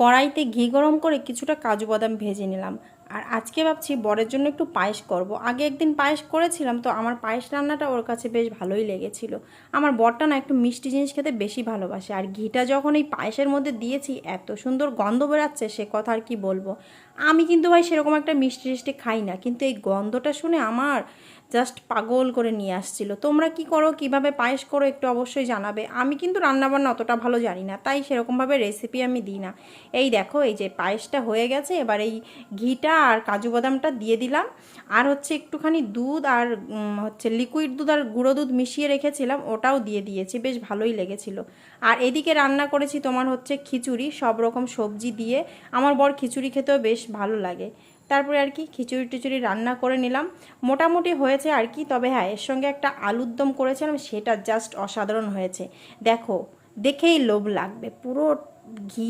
কড়াইতে ঘি গরম করে কিছুটা কাজু বাদাম ভেজে নিলাম। আর আজকে ভাবছি বরের জন্য একটু পায়েস করব। আগে একদিন পায়েস করেছিলাম, তো আমার পায়েস রান্নাটা ওর কাছে বেশ ভালোই লেগেছিল। আমার বরটা না একটু মিষ্টি জিনিস খেতে বেশি ভালোবাসে, আর ঘিটা যখন এই পায়েসের মধ্যে দিয়েছি এত সুন্দর গন্ধ বেরাচ্ছে সে কথা আর কি বলবো। আমি কিন্তু ভাই সেরকম একটা মিষ্টি টিষ্টি খাই না, কিন্তু এই গন্ধটা শুনে আমার জাস্ট পাগল করে নিয়ে আসছিল। তোমরা কি করো, কিভাবে পায়েস করো একটু অবশ্যই জানাবে। আমি কিন্তু রান্নাবান্না অতটা ভালো জানি না, তাই সেরকমভাবে রেসিপি আমি দিই না। এই দেখো, এই যে পায়েসটা হয়ে গেছে, এবার এই ঘিটা আর কাজু বাদামটা দিয়ে দিলাম। আর হচ্ছে একটুখানি দুধ আর হচ্ছে লিকুইড দুধ আর গুঁড়ো দুধ মিশিয়ে রেখেছিলাম, ওটাও দিয়ে দিয়েছি, বেশ ভালোই লেগেছিল। আর এদিকে রান্না করেছি তোমার হচ্ছে খিচুড়ি, সব রকম সবজি দিয়ে। আমার বর খিচুড়ি খেতেও বেশ ভালো লাগে। তারপরে আর কি খিচুড়ি টিচুড়ি রান্না করে নিলাম, মোটামুটি হয়েছে আর কি। তবে হ্যাঁ, এর সঙ্গে একটা আলুর দম করেছিলাম, সেটা জাস্ট অসাধারণ হয়েছে। দেখো, দেখেই লোভ লাগবে, পুরো ঘি